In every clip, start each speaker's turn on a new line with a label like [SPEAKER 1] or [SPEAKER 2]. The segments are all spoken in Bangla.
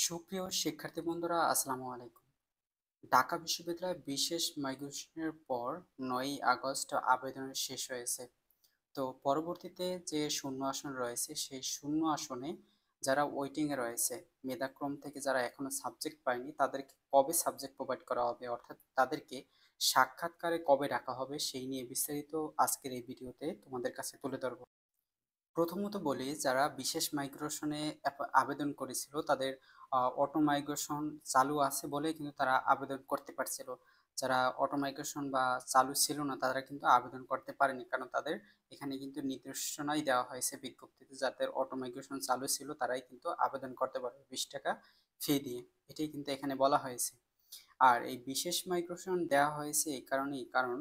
[SPEAKER 1] সুপ্রিয় শিক্ষার্থী বন্ধুরা, আসসালামু আলাইকুম। ঢাকা বিশ্ববিদ্যালয়ে বিশেষ মাইগ্রেশনের পর ৯ই আগস্ট আবেদন শেষ হয়েছে। তো পরবর্তীতে যে শূন্য আসন রয়েছে সেই শূন্য আসনে যারা ওয়েটিংয়ে রয়েছে, মেধাক্রম থেকে যারা এখনো সাবজেক্ট পায়নি তাদেরকে কবে সাবজেক্ট প্রোভাইড করা হবে, অর্থাৎ তাদেরকে সাক্ষাৎকারে কবে ডাকা হবে সেই নিয়ে বিস্তারিত আজকের এই ভিডিওতে তোমাদের কাছে তুলে ধরব। প্রথমত বলি, যারা বিশেষ মাইগ্রেশনে আবেদন করেছিল তাদের অটো মাইগ্রেশন চালু আছে বলেই কিন্তু তারা আবেদন করতে পারছিল। যারা অটো মাইগ্রেশন বা চালু ছিল না তারা কিন্তু আবেদন করতে পারেনি, কারণ তাদের এখানে কিন্তু নির্দেশনাই দেওয়া হয়েছে বিজ্ঞপ্তিতে, যাদের অটো মাইগ্রেশন চালু ছিল তারাই কিন্তু আবেদন করতে পারবে 20 টাকা ফি দিয়ে। এটাই কিন্তু এখানে বলা হয়েছে। আর এই বিশেষ মাইগ্রেশন দেওয়া হয়েছে এই কারণেই, কারণ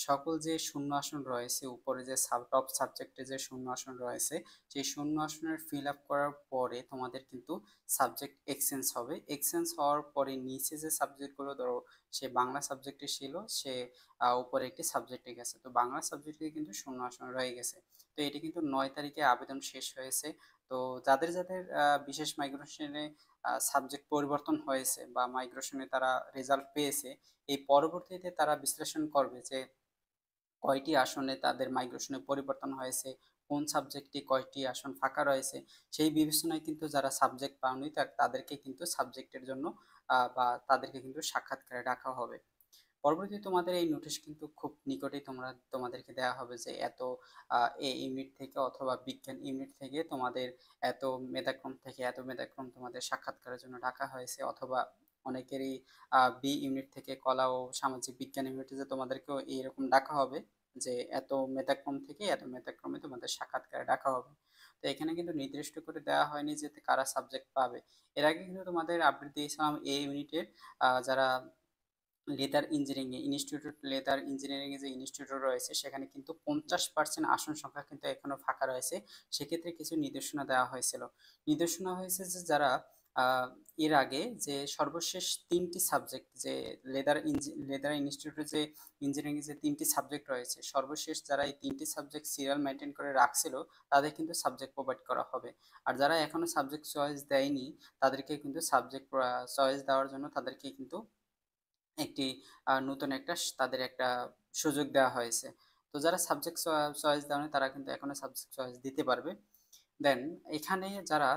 [SPEAKER 1] সকল যে শূন্য আসন রয়েছে উপরে যে টপ সাবজেক্টে যে শূন্য আসন রয়েছে সেই শূন্য আসনের ফিল আপ করার পরে তোমাদের কিন্তু সাবজেক্ট এক্সচেঞ্জ হবে। এক্সচেঞ্জ হওয়ার পরে নিচে যে সাবজেক্টগুলো, ধরো সে বাংলা সাবজেক্টে ছিল, সে উপরে একটি সাবজেক্টে গেছে, তো বাংলা সাবজেক্টে কিন্তু শূন্য আসন রয়ে গেছে। তো এটি কিন্তু 9 তারিখে আবেদন শেষ হয়েছে। তো যাদের যাদের বিশেষ মাইগ্রেশনে সাবজেক্ট পরিবর্তন হয়েছে বা মাইগ্রেশনে তারা রেজাল্ট পেয়েছে, এই পরবর্তীতে তারা বিশ্লেষণ করবে যে কয়টি আসনে তাদের মাইগ্রেশনে পরিবর্তন হয়েছে, কোন সাবজেক্টে কয়টি আসন ফাঁকা রয়েছে। সেই বিবেচনায় কিন্তু যারা সাবজেক্ট পাওনি তাদেরকে কিন্তু সাবজেক্টের জন্য বা তাদেরকে কিন্তু সাক্ষাৎকারে ডাকা হবে। পরবর্তীতে তোমাদের এই নোটিশ কিন্তু খুব নিকটেই তোমাদেরকে দেওয়া হবে যে এত এ ইউনিট থেকে অথবা বিজ্ঞান ইউনিট থেকে তোমাদের এত মেধাক্রম থেকে এত মেধাক্রম তোমাদের সাক্ষাৎকারের জন্য ডাকা হয়েছে, অথবা অনেকেরই বি ইউনিট থেকে কলা ও সামাজিক বিজ্ঞান ইউনিটে যে তোমাদেরকেও এইরকম ডাকা হবে যে এত মেধাক্রম থেকে এত মেধাক্রমে তোমাদের সাক্ষাৎকারে ডাকা হবে। তো এখানে কিন্তু নির্দিষ্ট করে দেওয়া হয়নি যে কারা সাবজেক্ট পাবে। এর আগে কিন্তু তোমাদের আপডেট দিয়েছিলাম এ ইউনিটের যারা leather engineering institute, leather engineering যে ইনস্টিটিউট রয়েছে সেখানে কিন্তু 50% আসন সংখ্যা কিন্তু এখনো ফাঁকা রয়েছে। সেক্ষেত্রে কিছু নির্দেশনা দেওয়া হয়েছিল। নির্দেশনা হয়েছে যে যারা আহ, এর আগে যে সর্বশেষ 3টি সাবজেক্ট যে লেদার ইনস্টিটিউটে যে ইঞ্জিনিয়ারিং যে 3টি সাবজেক্ট রয়েছে, সর্বশেষ যারা এই 3টি সাবজেক্ট সিরিয়াল মেনটেন করে রাখছিল তাদের কিন্তু সাবজেক্ট প্রোভাইড করা হবে। আর যারা এখনো সাবজেক্ট চয়েস দেয়নি তাদেরকে কিন্তু সাবজেক্ট চয়েস দেওয়ার জন্য তাদেরকে কিন্তু একটি নতুন একটা তাদের একটা সুযোগ দেওয়া হয়েছে। তো যারা সাবজেক্ট চয়েস দেওয়া তারা কিন্তু এখনো সাবজেক্ট চয়েস দিতে পারবে। দেন এখানে যারা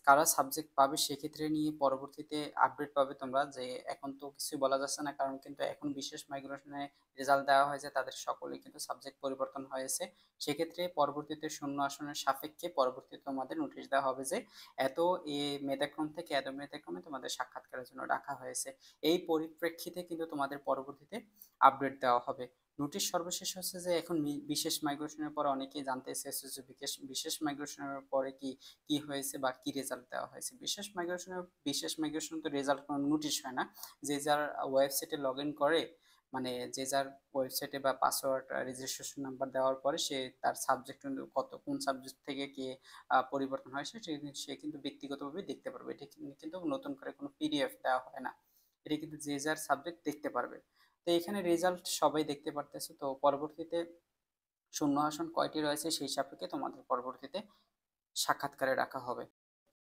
[SPEAKER 1] কারা সাবজেক্ট পাবে সেক্ষেত্রে নিয়ে পরবর্তীতে আপডেট পাবে তোমরা, যে এখন তো কিছুই বলা যাচ্ছে না, কারণ কিন্তু এখন বিশেষ মাইগ্রেশনে রেজাল্ট দেওয়া হয়েছে তাদের সকলেই কিন্তু সাবজেক্ট পরিবর্তন হয়েছে। সেক্ষেত্রে পরবর্তীতে শূন্য আসনের সাপেক্ষে পরবর্তীতে তোমাদের নোটিশ দেওয়া হবে যে এত এ মেধাক্রম থেকে এত মেধাক্রমে তোমাদের সাক্ষাৎকারের জন্য ডাকা হয়েছে। এই পরিপ্রেক্ষিতে কিন্তু তোমাদের পরবর্তীতে আপডেট দেওয়া হবে। নোটিশ সর্বশেষ হচ্ছে যে এখন বিশেষ মাইগ্রেশনের পরে অনেকেই জানতে চেয়েছে যে বিশেষ মাইগ্রেশনের পরে কি কি হয়েছে বা কি রেজাল্ট দেওয়া হয়েছে। বিশেষ মাইগ্রেশন তো রেজাল্ট কোনো নোটিশ হয় না। যে যার ওয়েবসাইটে লগ ইন করে, মানে যে যার ওয়েবসাইটে বা পাসওয়ার্ড রেজিস্ট্রেশন নাম্বার দেওয়ার পরে সে তার সাবজেক্ট কোন সাবজেক্ট থেকে কে পরিবর্তন হয় সে কিন্তু ব্যক্তিগতভাবে দেখতে পারবে। এটা কিন্তু নতুন করে কোনো পিডিএফ দেওয়া হয় না। এটা কিন্তু যে যার সাবজেক্ট দেখতে পারবে। তো এখানে রেজাল্ট সবাই দেখতে পারতেছে। তো পরবর্তীতে শূন্য আসন কয়টি রয়েছে সেই সাপেক্ষে তোমাদের পরবর্তীতে সাক্ষাৎকারে রাখা হবে।